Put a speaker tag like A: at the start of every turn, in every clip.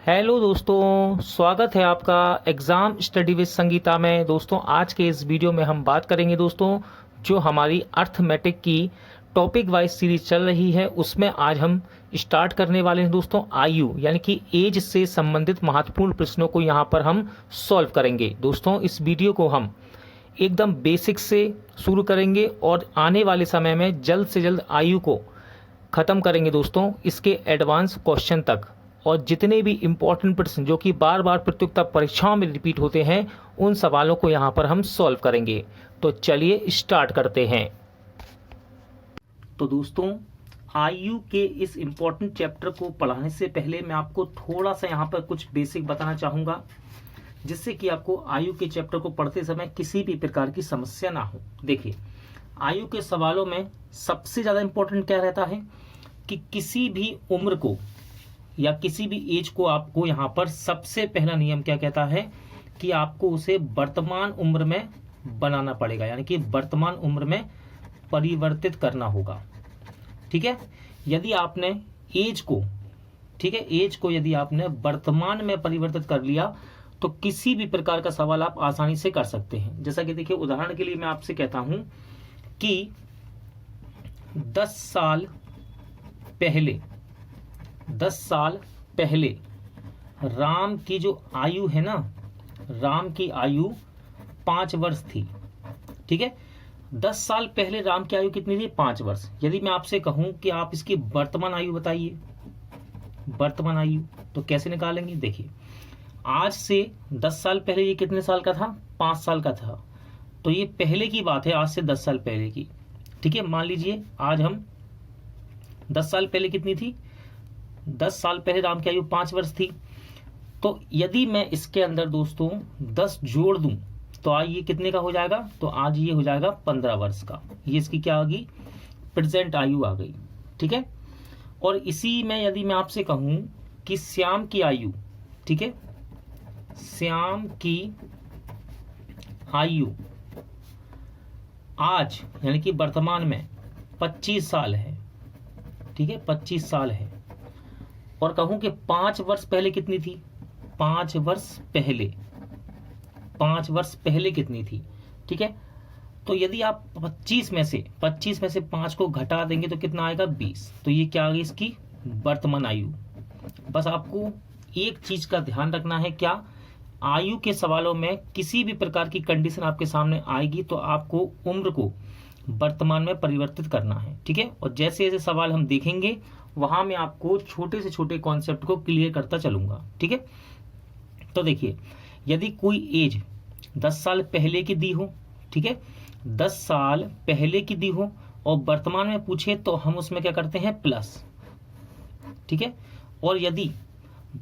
A: Hello दोस्तों, स्वागत है आपका एग्ज़ाम स्टडी विद संगीता में। दोस्तों आज के इस वीडियो में हम बात करेंगे दोस्तों जो हमारी अर्थमेटिक की टॉपिक वाइज सीरीज चल रही है उसमें आज हम स्टार्ट करने वाले हैं दोस्तों आयु यानी कि एज से संबंधित महत्वपूर्ण प्रश्नों को यहाँ पर हम सॉल्व करेंगे। दोस्तों इस वीडियो को हम एकदम बेसिक से शुरू करेंगे और आने वाले समय में जल्द से जल्द आयु को ख़त्म करेंगे दोस्तों इसके एडवांस क्वेश्चन तक। और जितने भी इम्पोर्टेंट प्रश्न जो कि बार बार प्रतियोगिता परीक्षाओं में रिपीट होते हैं उन सवालों को यहाँ पर हम सॉल्व करेंगे। तो चलिए स्टार्ट करते हैं। तो दोस्तों आयु के इस इम्पोर्टेंट चैप्टर को पढ़ाने से पहले मैं आपको थोड़ा सा यहाँ पर कुछ बेसिक बताना चाहूँगा जिससे कि आपको आयु के चैप्टर को पढ़ते समय किसी भी प्रकार की समस्या ना हो। देखिए आयु के सवालों में सबसे ज़्यादा इम्पोर्टेंट क्या रहता है कि किसी भी उम्र को या किसी भी एज को आपको यहाँ पर सबसे पहला नियम क्या कहता है कि आपको उसे वर्तमान उम्र में बनाना पड़ेगा, यानी कि वर्तमान उम्र में परिवर्तित करना होगा। ठीक है, यदि आपने एज को एज को यदि आपने वर्तमान में परिवर्तित कर लिया तो किसी भी प्रकार का सवाल आप आसानी से कर सकते हैं। जैसा कि देखिए उदाहरण के लिए मैं आपसे कहता हूं कि 10 साल पहले राम की जो आयु है ना, राम की आयु 5 वर्ष थी। ठीक है, 10 साल पहले राम की आयु कितनी थी? 5 वर्ष। यदि मैं आपसे कहूं कि आप इसकी वर्तमान आयु बताइए, वर्तमान आयु तो कैसे निकालेंगे? देखिए आज से 10 साल पहले ये कितने साल का था? 5 साल का था। तो ये पहले की बात है, आज से 10 साल पहले की। ठीक है, मान लीजिए आज हम 10 साल पहले कितनी थी? 10 साल पहले राम की आयु 5 वर्ष थी। तो यदि मैं इसके अंदर दोस्तों 10 जोड़ दूं तो आज ये कितने का हो जाएगा? तो आज ये हो जाएगा 15 वर्ष का। ये इसकी क्या आ गई? प्रेजेंट आयु आ गई। ठीक है, और इसी में यदि मैं आपसे कहूं कि श्याम की आयु, ठीक है, श्याम की आयु आज यानी कि वर्तमान में 25 साल है। ठीक है, 25 साल है। और कहूं कि 5 वर्ष पहले कितनी थी? 5 वर्ष पहले कितनी थी? ठीक है, तो यदि आप 25 में से 5 को घटा देंगे तो कितना आएगा? 20। तो ये क्या आ गई? इसकी वर्तमान आयु। बस आपको एक चीज का ध्यान रखना है, क्या? आयु के सवालों में किसी भी प्रकार की कंडीशन आपके सामने आएगी तो आपको उम्र को वर्तमान में परिवर्तित करना है। ठीक है, और जैसे जैसे सवाल हम देखेंगे वहां मैं आपको छोटे से छोटे कॉन्सेप्ट को क्लियर करता चलूंगा। ठीक है, तो देखिए यदि कोई एज 10 साल पहले की दी हो, ठीक है, 10 साल पहले की दी हो और वर्तमान में पूछे तो हम उसमें क्या करते हैं? प्लस। ठीक है, और यदि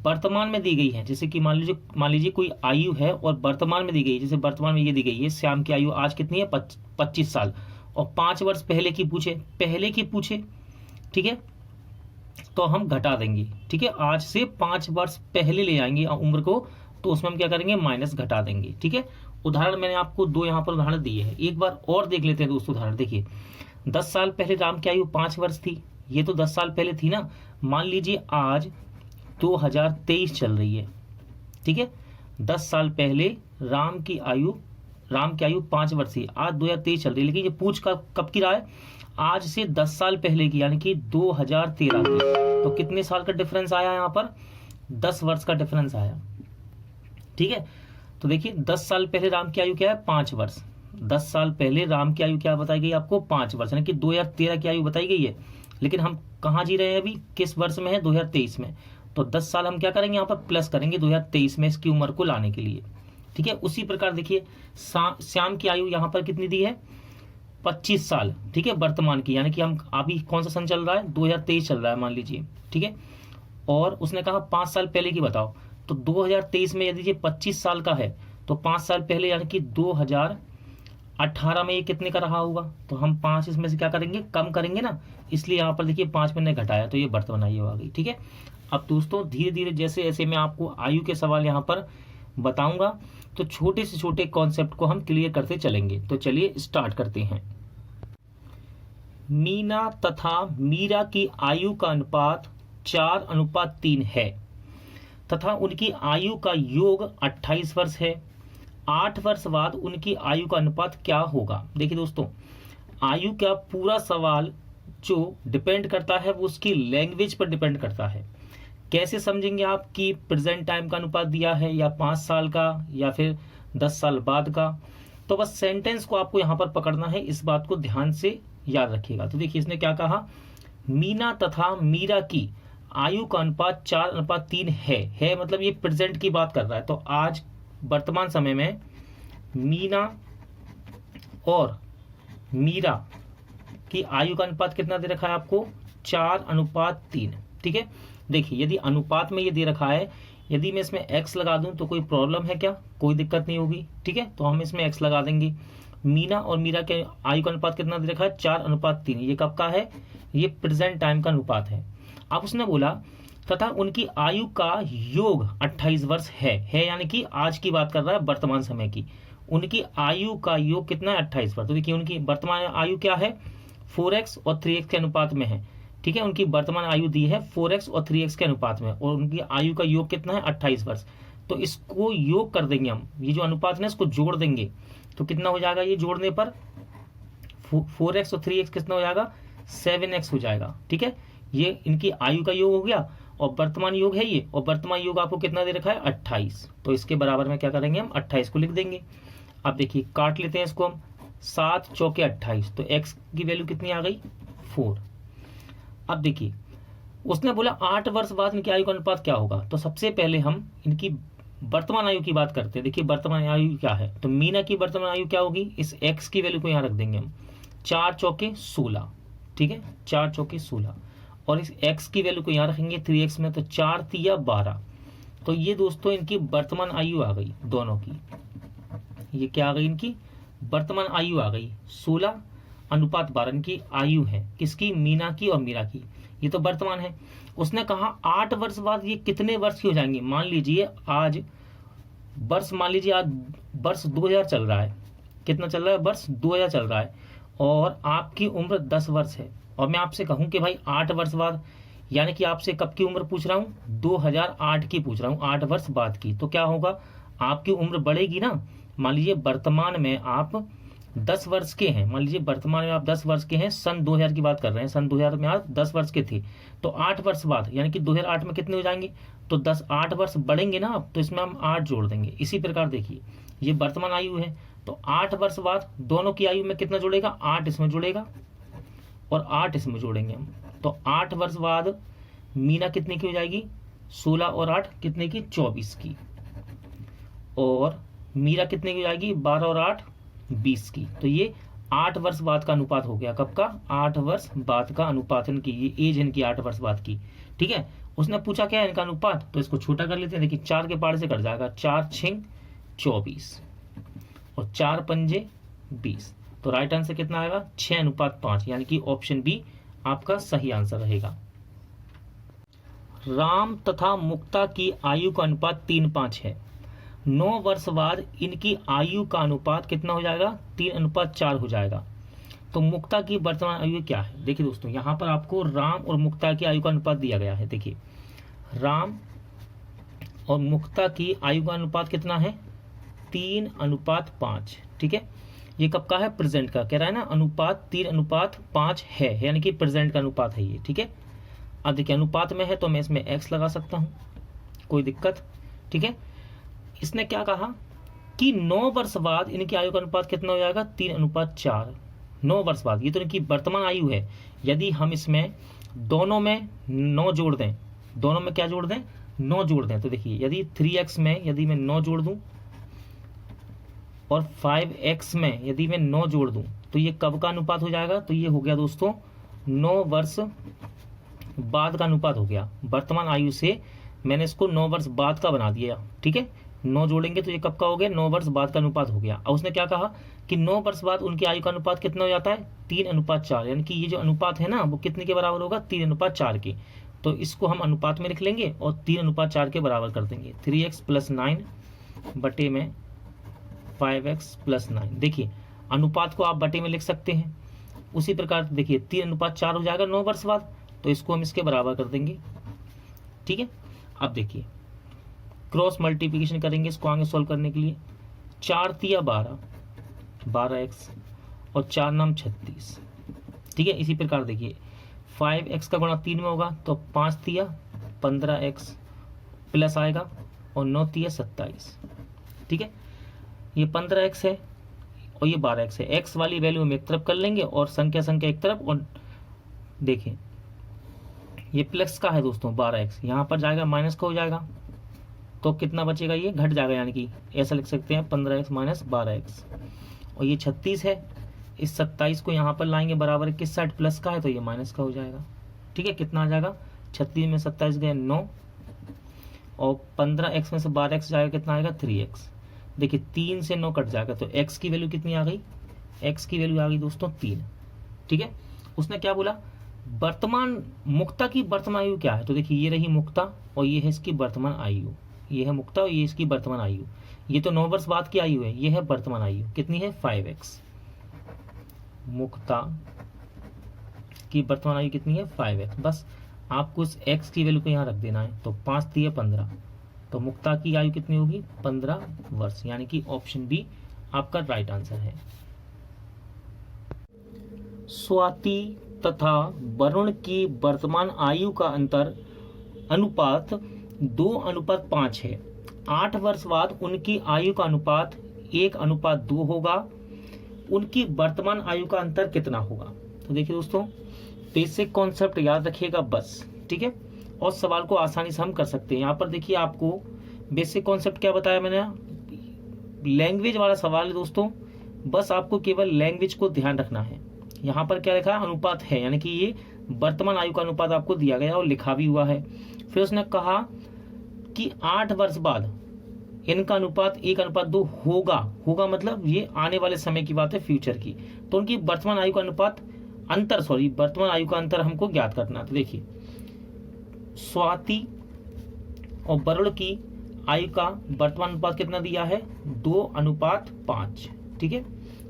A: वर्तमान में दी गई है, जैसे कि मान लीजिए कोई आयु है और वर्तमान में दी गई, जैसे वर्तमान में ये दी गई है श्याम की आयु आज कितनी है? 25 साल, और 5 वर्ष पहले की पूछे। ठीक है, तो हम घटा देंगे। ठीक है, आज से 5 वर्ष पहले ले आएंगे उम्र को, तो उसमें हम क्या करेंगे? माइनस घटा देंगे। ठीक है, उदाहरण मैंने आपको 2 यहाँ पर उदाहरण दिए हैं, एक बार और देख लेते हैं दोस्तों उदाहरण। देखिए 10 साल पहले राम की आयु 5 वर्ष थी, ये तो 10 साल पहले थी ना। मान लीजिए आज 2023 चल रही है। ठीक है, 10 साल पहले राम की आयु 5 वर्ष थी, आज 2023 चल रही है। लेकिन ये पूछ कब की रहा है? आज से 10 साल पहले की, यानी कि 2013 की। तो कितने साल का डिफरेंस आया यहाँ पर? 10 वर्ष का डिफरेंस आया। ठीक है, तो देखिए 10 साल पहले राम की आयु क्या है? 5 वर्ष। 10 साल पहले राम की आयु क्या बताई गई आपको? 5 वर्ष, यानी कि 2013 की आयु बताई गई है। लेकिन हम कहाँ जी रहे हैं अभी? किस वर्ष में है? 2023 में। तो 10 साल हम क्या करेंगे? यहाँ पर प्लस करेंगे 2023 में इसकी उम्र को लाने के लिए। ठीक है, उसी प्रकार देखिए श्याम की आयु यहाँ पर कितनी दी है? 25 साल। ठीक है, वर्तमान की, यानी कि हम अभी कौन सा सन चल रहा है? 2023 चल रहा है मान लीजिए। ठीक है, और उसने कहा 5 साल पहले की बताओ, तो 2023 में यदि ये 25 साल का है तो 5 साल पहले यानी कि 2018 में ये कितने का रहा होगा? तो हम 5 इसमें से क्या करेंगे? कम करेंगे ना, इसलिए यहाँ पर देखिए 5 मैंने घटाया तो ये वर्तमान आयु आ गई। ठीक है, अब दोस्तों धीरे धीरे जैसे जैसे मैं आपको आयु के सवाल यहाँ पर बताऊंगा तो छोटे से छोटे कॉन्सेप्ट को हम क्लियर करते चलेंगे। तो चलिए स्टार्ट करते हैं। मीना तथा मीरा की आयु का अनुपात 4:3 है। तथा उनकी आयु का योग 28 वर्ष है। 8 वर्ष बाद उनकी आयु का अनुपात क्या होगा। देखिए दोस्तों, आयु का पूरा सवाल जो डिपेंड करता है वो उसकी लैंग्वेज पर डिपेंड करता है। कैसे समझेंगे आप कि प्रेजेंट टाइम का अनुपात दिया है या 5 साल का या फिर 10 साल बाद का। तो बस सेंटेंस को आपको यहां पर पकड़ना है, इस बात को ध्यान से याद रखिएगा। तो देखिए इसने क्या कहा, मीना तथा मीरा की आयु का अनुपात 4:3 है मतलब ये प्रेजेंट की बात कर रहा है। तो आज वर्तमान समय में मीना और मीरा की आयु का अनुपात कितना दे रखा है आपको, 4:3। ठीक है, देखिए यदि अनुपात में ये दे रखा है, यदि मैं इसमें x लगा दूं तो कोई प्रॉब्लम है क्या, कोई दिक्कत नहीं होगी। ठीक है, तो हम इसमें x लगा देंगे। मीना और मीरा के आयु का अनुपात कितना दे रखा है, 4:3। ये कब का है, ये प्रेजेंट टाइम का अनुपात है। अब उसने बोला तथा उनकी आयु का योग 28 वर्ष है यानी कि आज की बात कर रहा है, वर्तमान समय की। उनकी आयु का योग कितना है, 28 वर्ष। तो देखिए उनकी वर्तमान आयु क्या है, 4x और 3x के अनुपात में है। ठीक है, उनकी वर्तमान आयु दी है 4x और 3x के अनुपात में, और उनकी आयु का योग कितना है, 28 वर्ष। तो इसको योग कर देंगे हम, ये जो अनुपात है इसको जोड़ देंगे तो कितना हो जाएगा, ये जोड़ने पर 4x और 3x कितना हो जाएगा, 7x हो जाएगा। ठीक है, ये इनकी आयु का योग हो गया और वर्तमान योग है ये, और वर्तमान योग आपको कितना दे रखा है, 28। तो इसके बराबर में क्या करेंगे हम, 28 को लिख देंगे। अब देखिए काट लेते हैं इसको हम, 7 चौके 28, तो x की वैल्यू कितनी आ गई, 4। अब देखिए उसने बोला 8 वर्ष बाद इनकी आयु का अनुपात क्या होगा। तो सबसे पहले हम इनकी वर्तमान आयु की बात करते हैं। देखिए वर्तमान आयु क्या है, तो मीना की वर्तमान आयु क्या होगी, इस x की वैल्यू को यहाँ रख देंगे हम, 4 चौके 16। ठीक है, 4 चौके 16, और इस x की वैल्यू को यहाँ रखेंगे 3x में, तो 4 तिया 12। तो ये दोस्तों इनकी वर्तमान आयु आ गई दोनों की, ये क्या आ गई, इनकी वर्तमान आयु आ गई 16:12 इनकी आयु है, किसकी, मीना की और मीरा की। ये तो वर्तमान है। उसने कहा 8 वर्ष बाद ये कितने वर्ष की हो जाएंगे। मान लीजिए आज वर्ष, मान लीजिए आज वर्ष 2000 चल रहा है, कितना चल रहा है, वर्ष 2000 चल रहा है, और आपकी उम्र 10 वर्ष है, और मैं आपसे कहूं कि भाई 8 वर्ष बाद, यानी कि आपसे कब की उम्र पूछ रहा हूं, 2008 की पूछ रहा हूं, 8 वर्ष बाद की। तो क्या होगा, आपकी उम्र बढ़ेगी ना। मान लीजिए वर्तमान में आप 10 वर्ष के हैं, मान लीजिए वर्तमान में आप 10 वर्ष के हैं, सन 2000 की बात कर रहे हैं, सन 2000 में आप 10 वर्ष के थे, तो 8 वर्ष बाद यानी कि 2008 में कितने हो जाएंगे, तो 8 वर्ष बढ़ेंगे ना आप, तो इसमें हम 8 जोड़ देंगे। इसी प्रकार देखिए ये वर्तमान आयु है, तो 8 वर्ष बाद दोनों की आयु में कितना जुड़ेगा, 8 इसमें जुड़ेगा और 8 इसमें जोड़ेंगे हम। तो 8 वर्ष बाद मीना कितने की हो जाएगी, 16 और 8 कितने की, 24 की, और मीरा कितने की हो जाएगी, 12 और 8 20 की। तो ये 8 वर्ष बाद का अनुपात हो गया, कब का, 8 वर्ष बाद का अनुपात इनकी, ये एज इनकी 8 वर्ष बाद की। ठीक है, उसने पूछा क्या है इनका अनुपात, तो इसको छोटा कर लेते हैं। देखिए 4 के पार से कट जाएगा, 4 6 24 और 4 पंजे 20। तो राइट आंसर कितना आएगा, 6:5, यानी कि ऑप्शन बी आपका सही आंसर रहेगा। राम तथा मुक्ता की आयु का अनुपात 3:5 है। 9 वर्ष बाद इनकी आयु का अनुपात कितना हो जाएगा, 3:4 हो जाएगा। तो मुक्ता की वर्तमान आयु क्या है। देखिए दोस्तों यहाँ पर आपको राम और मुक्ता की आयु का अनुपात दिया गया है। देखिए राम और मुक्ता की आयु का अनुपात कितना है, 3:5। ठीक है, ये कब का है, प्रेजेंट का। कह रहा है ना अनुपात 3:5 है, यानी कि प्रेजेंट का अनुपात है ये। ठीक है, अब देखिए अनुपात में है तो मैं इसमें x लगा सकता हूं, कोई दिक्कत। ठीक है, इसने क्या कहा कि 9 वर्ष बाद इनकी आयु का अनुपात कितना हो जाएगा, 3:4। 9 वर्ष बाद, ये तो इनकी वर्तमान आयु है। यदि हम इसमें दोनों में 9 जोड़ दें, दोनों में क्या जोड़ दें, 9 जोड़ दें, तो देखिए यदि 3x में यदि मैं 9 जोड़ दूं और 5x में यदि मैं 9 जोड़ दूं, तो ये कब का अनुपात हो जाएगा, तो ये हो गया दोस्तों 9 वर्ष बाद का अनुपात हो गया। वर्तमान आयु से मैंने इसको 9 वर्ष बाद का बना दिया। ठीक है, 9 जोड़ेंगे तो ये कब का हो गया, 9 वर्ष बाद का अनुपात हो गया। और उसने क्या कहा कि 9 वर्ष बाद उनकी आयु का अनुपात कितना हो जाता है, 3:4, यानी कि ये जो अनुपात है ना वो कितने के बराबर होगा, 3:4 के। तो इसको हम अनुपात में लिख लेंगे और 3:4 के बराबर कर देंगे। 3x + 9 बटे में 5x + 9। देखिए अनुपात को आप बटे में लिख सकते हैं। उसी प्रकार देखिए 3:4 हो जाएगा 9 वर्ष बाद, तो इसको हम इसके बराबर कर देंगे। ठीक है, अब देखिए क्रॉस मल्टीप्लिकेशन करेंगे इसको आगे सॉल्व करने के लिए। 4 तिया 12, 12x और 4 नाम 36। ठीक है, इसी प्रकार देखिए 5x का गुणा 3 में होगा तो 5 तिया 15x प्लस आएगा और 9 तिया 27। ठीक है, ये 15x है और ये 12x है। x वाली वैल्यू हम एक तरफ कर लेंगे और संख्या एक तरफ। और देखिए ये प्लस का है दोस्तों 12x, यहाँ पर जाएगा माइनस का हो जाएगा तो कितना बचेगा, ये घट जाएगा, यानी कि ऐसा लिख सकते हैं 15x माइनस 12x। और ये 36 है, इस 27 को यहाँ पर लाएंगे बराबर किस साइड प्लस का है तो ये माइनस का हो जाएगा। ठीक है, कितना आ जाएगा, 36 में 27 गए 9 और 15x में से 12x जाएगा कितना आएगा 3x। देखिए 3 से 9 कट जाएगा तो x की वैल्यू कितनी आ गई, x की वैल्यू आ गई दोस्तों 3। ठीक है, उसने क्या बोला, वर्तमान मुक्ता की वर्तमान आयु क्या है, तो देखिए ये रही मुक्ता और ये है इसकी वर्तमान आयु, ये है मुक्ता और ये इसकी वर्तमान आयु। ये तो 9 वर्ष बाद की आयु है, ये है वर्तमान आयु कितनी है 5x। मुक्ता की वर्तमान आयु कितनी है 5x। बस आपको इस x की वैल्यू को यहाँ रख देना है। तो 5 तिया 15, तो मुक्ता की आयु कितनी होगी 15 वर्ष, यानी कि ऑप्शन बी आपका राइट आंसर है। स्वाति तथा वरुण की वर्तमान आयु का अंतर अनुपात 2:5 है। 8 वर्ष बाद उनकी आयु का अनुपात 1:2 होगा। उनकी वर्तमान आयु का अंतर कितना होगा। तो देखिए दोस्तों बेसिक कॉन्सेप्ट याद रखिएगा बस। ठीक है, और सवाल को आसानी से हम कर सकते हैं। यहाँ पर देखिए आपको बेसिक कॉन्सेप्ट क्या बताया मैंने, लैंग्वेज वाला सवाल है दोस्तों, बस आपको केवल लैंग्वेज को ध्यान रखना है। यहाँ पर क्या लिखा है, अनुपात है, यानी कि ये वर्तमान आयु का अनुपात आपको दिया गया और लिखा भी हुआ है। फिर उसने कहा कि 8 वर्ष बाद इनका अनुपात 1:2 होगा। होगा मतलब ये आने वाले समय की बात है, फ्यूचर की। तो उनकी वर्तमान आयु का अनुपात वर्तमान आयु का अंतर हमको ज्ञात करना है। तो देखिए स्वाति और वरुण की आयु का वर्तमान अनुपात कितना दिया है 2:5। ठीक है,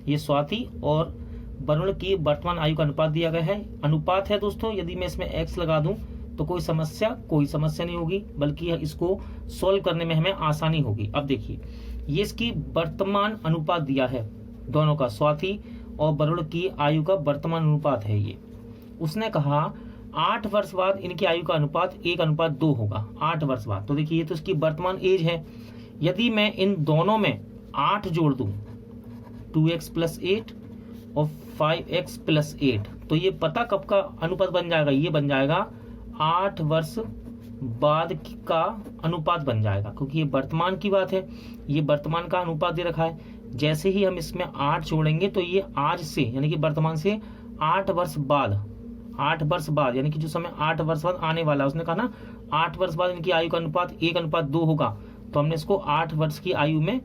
A: ये स्वाति और वरुण की वर्तमान आयु का अनुपात दिया गया है। अनुपात है दोस्तों, यदि मैं इसमें x लगा दूं तो कोई समस्या नहीं होगी, बल्कि इसको सॉल्व करने में हमें आसानी होगी। अब देखिए ये इसकी वर्तमान अनुपात दिया है दोनों का, स्वाति और वरुण की आयु का वर्तमान अनुपात है ये। उसने कहा 8 वर्ष बाद इनकी आयु का अनुपात 1:2 होगा 8 वर्ष बाद। तो देखिए ये तो इसकी वर्तमान एज है। यदि मैं इन दोनों में 8 जोड़ दूं 2x + 8 और 5x + 8 तो ये पता कब का अनुपात बन जाएगा, ये बन जाएगा 8 वर्ष बाद का अनुपात बन जाएगा, क्योंकि ये वर्तमान की बात है, ये वर्तमान का अनुपात दे रखा है। जैसे ही हम इसमें 8 जोड़ेंगे तो ये आज से यानी कि वर्तमान से 8 वर्ष बाद यानी कि जो समय 8 वर्ष बाद आने वाला है, उसने कहा ना 8 वर्ष बाद इनकी आयु का अनुपात 1:2 होगा। तो हमने इसको 8 वर्ष की आयु में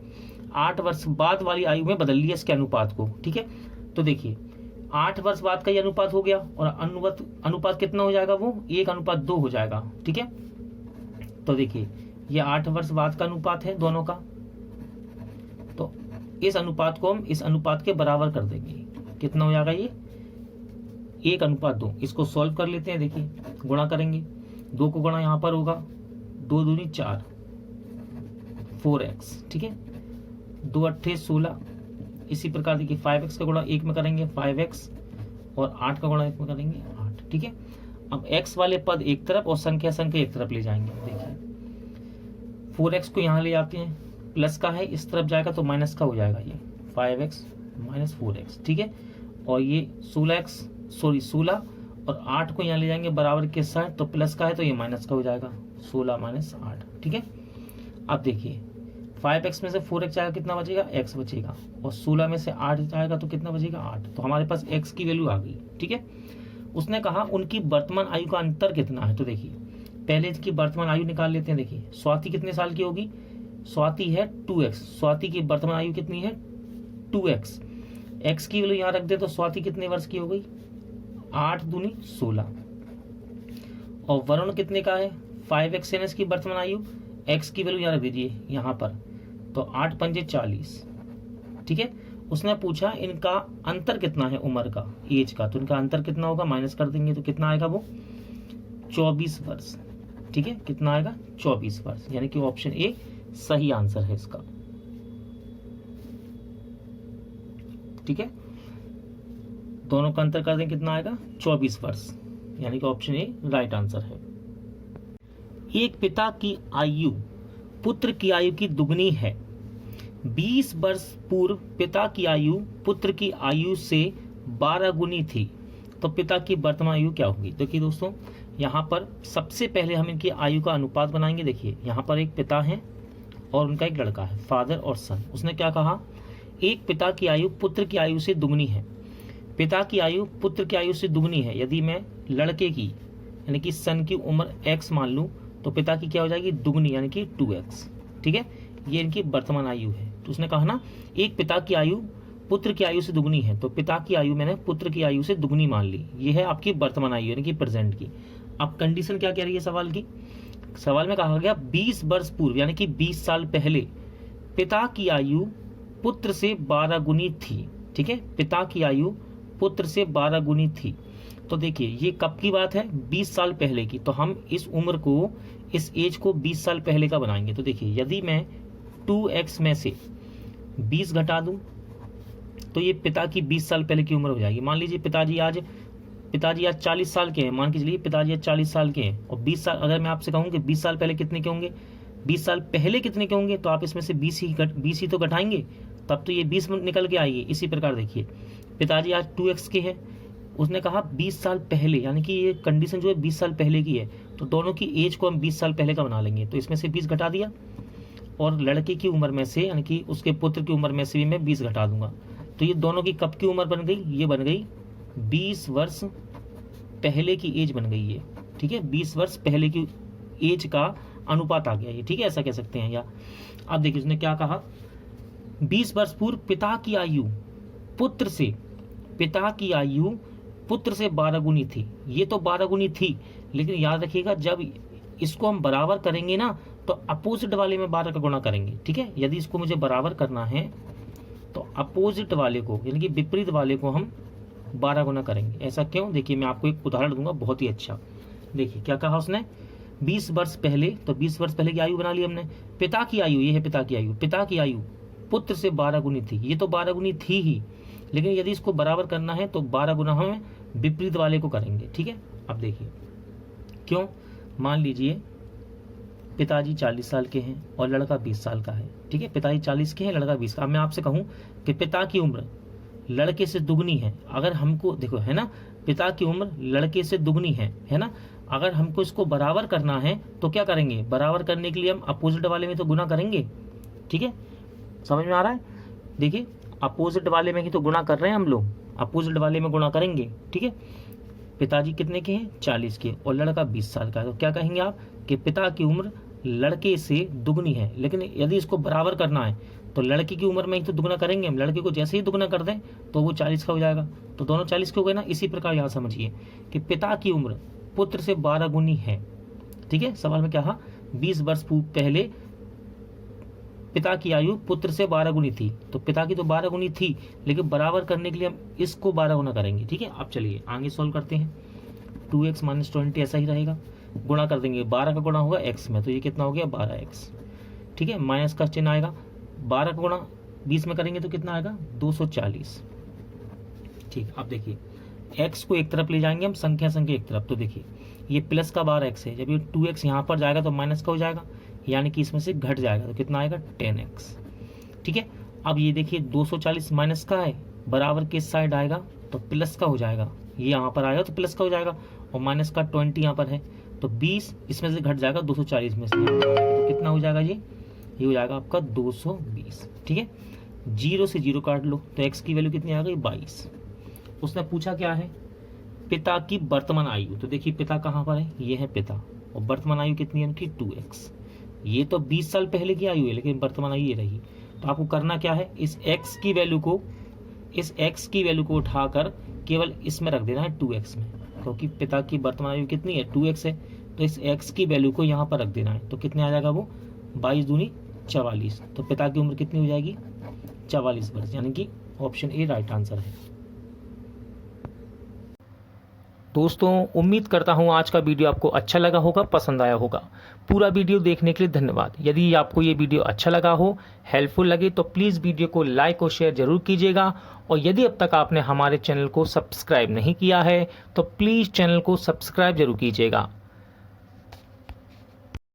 A: 8 वर्ष बाद वाली आयु में बदल लिया इसके अनुपात को। ठीक है, तो देखिए 8 वर्ष बाद का ये अनुपात हो गया और अनुपात कितना हो जाएगा, वो 1:2 हो जाएगा। ठीक है, तो देखिए ये 8 वर्ष बाद का अनुपात है दोनों का, तो इस अनुपात को हम इस अनुपात के बराबर कर देंगे। कितना हो जाएगा ये 1:2। इसको सॉल्व कर लेते हैं। देखिए गुणा करेंगे, 2 को गुणा यहाँ पर होगा 2 दूनी 4 4x। ठीक है, 2 8 16। इसी प्रकार देखिए 5x का गुणा 1 में करेंगे 5x और 8 का गुणा 1 में करेंगे 8। ठीक है, अब x वाले पद एक तरफ और संख्या एक तरफ ले जाएंगे। देखिए 4x को यहाँ ले जाते हैं, प्लस का है इस तरफ जाएगा तो माइनस का हो जाएगा ये 5x - 4x। ठीक है, और ये 16 और 8 को यहाँ ले जाएंगे बराबर के साथ, तो प्लस का है तो ये माइनस का हो जाएगा 16 - 8। ठीक है, अब देखिए 5x में से 4x जाएगा कितना बचेगा, x बचेगा, और 16 में से 8 जाएगा तो कितना बचेगा 8। तो हमारे पास x की वैल्यू आ गई। ठीक है, उसने कहा उनकी वर्तमान आयु का अंतर कितना है। तो देखिए पहले इसकी वर्तमान आयु निकाल लेते हैं। देखिए स्वाति कितने साल की होगी, स्वाति है 2x, स्वाति की वर्तमान आयु कितनी है 2x। x की वैल्यू यहाँ रख दे तो स्वाति कितने वर्ष की हो गई 8 दूनी 16। और वरुण कितने का है 5x है इसकी वर्तमान आयु, x की वैल्यू यहाँ रख दीजिए यहाँ पर, तो 8 पंजे 40। ठीक है, उसने पूछा इनका अंतर कितना है उम्र का, एज का, तो इनका अंतर कितना होगा, माइनस कर देंगे तो कितना आएगा वो 24 वर्ष। ठीक है, कितना आएगा 24 वर्ष, यानी कि ऑप्शन ए सही आंसर है इसका। ठीक है, दोनों का अंतर कर दें, कितना आएगा 24 वर्ष, यानी कि ऑप्शन ए राइट आंसर है। एक पिता की आयु पुत्र की आयु की दुगनी है। 20 वर्ष पूर्व पिता की आयु पुत्र की आयु से 12 गुनी थी, तो पिता की वर्तमान आयु क्या होगी। देखिए दोस्तों, यहाँ पर सबसे पहले हम इनकी आयु का अनुपात बनाएंगे। देखिए यहाँ पर एक पिता है और उनका एक लड़का है, फादर और सन। उसने क्या कहा, एक पिता की आयु पुत्र की आयु से दुगनी है। पिता की आयु पुत्र की आयु से दुगनी है। यदि मैं लड़के की यानी कि सन की उम्र x मान लूँ, तो पिता की क्या हो जाएगी दुगनी, यानी कि 2x। ठीक है, ये इनकी वर्तमान आयु है। तो उसने कहा ना, एक पिता की आयु पुत्र की आयु से दुगनी है, तो पिता की आयु मैंने पुत्र की आयु से दुगनी मान ली। ये है आपकी वर्तमान आयु, यानी कि प्रेजेंट की। अब कंडीशन क्या कह रही है सवाल की, सवाल में कहा गया 20 वर्ष पूर्व, यानी कि 20 साल पहले पिता की आयु पुत्र से 12 गुनी थी। ठीक है, पिता की आयु पुत्र से 12 गुनी थी। तो देखिए ये कब की बात है, 20 साल पहले की। तो हम इस उम्र को, इस एज को 20 साल पहले का बनाएंगे। तो देखिए यदि मैं 2x में से 20 घटा दूं, तो ये पिता की 20 साल पहले की उम्र हो जाएगी। मान लीजिए पिताजी आज 40 साल के हैं, मान के चलिए पिताजी आज 40 साल के हैं, और 20 साल, अगर मैं आपसे कहूँ कि 20 साल पहले कितने के होंगे, 20 साल पहले कितने के होंगे, तो आप इसमें से 20 ही तो घटाएंगे, तब तो ये 20 निकल के आएगी। इसी प्रकार देखिए पिताजी आज 2x के हैं, उसने कहा 20 साल पहले, यानी कि ये कंडीशन जो है 20 साल पहले की है, तो दोनों की एज को हम 20 साल पहले का बना लेंगे। तो इसमें से 20 घटा दिया, और लड़के की उम्र में से, यानी कि उसके पुत्र की उम्र में से भी मैं 20 घटा दूंगा। तो ये दोनों की कब की उम्र बन गई, ये बन गई 20 वर्ष पहले की एज बन गई है। ठीक है, 20 वर्ष पहले की एज का अनुपात आ गया ये। ठीक है, ऐसा कह सकते हैं। या अब देखिए उसने क्या कहा, 20 वर्ष पूर्व पिता की आयु पुत्र से 12 गुनी थी। ये तो 12 गुनी थी, लेकिन याद रखिएगा जब इसको हम बराबर करेंगे ना, तो अपोजिट वाले में 12 का गुणा करेंगे। ठीक है, यदि इसको मुझे बराबर करना है तो अपोजिट वाले को, यानी कि विपरीत वाले को हम 12 गुना करेंगे। ऐसा क्यों, देखिए मैं आपको एक उदाहरण दूंगा बहुत ही अच्छा। देखिए क्या कहा उसने, 20 वर्ष पहले, तो 20 वर्ष पहले की आयु बना ली हमने। पिता की आयु, ये है पिता की आयु, पिता की आयु पुत्र से 12 गुनी थी। ये तो 12 गुनी थी ही, लेकिन यदि इसको बराबर करना है तो 12 गुना हम विपरीत वाले को करेंगे। ठीक है, अब देखिए क्यों, मान लीजिए पिताजी 40 साल के हैं और लड़का 20 साल का है। ठीक है, पिताजी 40 के हैं, लड़का 20 का। अब मैं आपसे कहूं कि पिता की उम्र लड़के से दुगनी है, अगर हमको देखो है ना, पिता की उम्र लड़के से दुगनी है ना, अगर हमको इसको बराबर करना है तो क्या करेंगे, बराबर करने के लिए हम अपोजिट वाले में तो गुना करेंगे। ठीक है, समझ में आ रहा है। देखिए अपोजिट वाले में ही तो गुणा कर रहे हैं हम लोग, अपोजिट वाले में गुणा करेंगे। ठीक है, पिताजी कितने के हैं 40 के, और लड़का 20 साल का है, तो क्या कहेंगे आप कि पिता की उम्र लड़के से दुगनी है। लेकिन यदि इसको बराबर करना है तो लड़के की उम्र में ही तो दुगना करेंगे हम। लड़के को जैसे ही दुगना कर दें तो वो 40 का हो जाएगा, तो दोनों 40 के हो गए ना। इसी प्रकार यहाँ समझिए कि पिता की उम्र पुत्र से 12 गुनी है। ठीक है, सवाल में क्या कहा, 20 वर्ष पहले पिता की आयु पुत्र से 12 गुनी थी, तो पिता की तो 12 गुनी थी, लेकिन बराबर करने के लिए हम इसको 12 गुना करेंगे। ठीक है, अब चलिए आगे सॉल्व करते हैं। 2x - 20 ऐसा ही रहेगा, गुणा कर देंगे, 12 का गुणा होगा x में, तो ये कितना हो गया 12x। ठीक है, माइनस का चिन्ह आएगा, 12 का गुणा 20 में करेंगे तो कितना आएगा 240। ठीक, अब देखिए x को एक तरफ ले जाएंगे हम, संख्या एक तरफ, तो देखिए ये प्लस का 12x है, जब ये 2x यहाँ पर जाएगा तो माइनस का हो जाएगा, यानी कि इसमें से घट जाएगा, तो कितना आएगा 10x। ठीक है, अब ये देखिए 240 माइनस का है, बराबर के साइड आएगा तो प्लस का हो जाएगा, ये यहाँ पर आएगा तो प्लस का हो जाएगा, और माइनस का 20 यहाँ पर है, तो 20 इसमें से घट जाएगा 240 में से, तो कितना हो जाएगा ये हो जाएगा आपका 220। ठीक है, 0 से 0 काट लो, तो x की वैल्यू कितनी आ गई 22। उसने पूछा क्या है, पिता की वर्तमान आयु। तो देखिए पिता कहाँ पर है, ये है पिता, और वर्तमान आयु कितनी है उनकी 2x। ये तो 20 साल पहले की आयु है, लेकिन वर्तमान आयु ये रही। तो आपको करना क्या है, इस x की वैल्यू को उठाकर केवल इसमें रख देना है 2x में, क्योंकि पिता की वर्तमान आयु कितनी है 2x है, तो इस x की वैल्यू को यहाँ पर रख देना है। तो कितने आ जाएगा वो 22 दूनी 44, तो पिता की उम्र कितनी हो जाएगी 44 वर्ष, यानी कि ऑप्शन ए राइट आंसर है। दोस्तों उम्मीद करता हूँ आज का वीडियो आपको अच्छा लगा होगा, पसंद आया होगा। पूरा वीडियो देखने के लिए धन्यवाद। यदि आपको ये वीडियो अच्छा लगा हो, हेल्पफुल लगे, तो प्लीज़ वीडियो को लाइक और शेयर जरूर कीजिएगा। और यदि अब तक आपने हमारे चैनल को सब्सक्राइब नहीं किया है तो प्लीज़ चैनल को सब्सक्राइब जरूर कीजिएगा।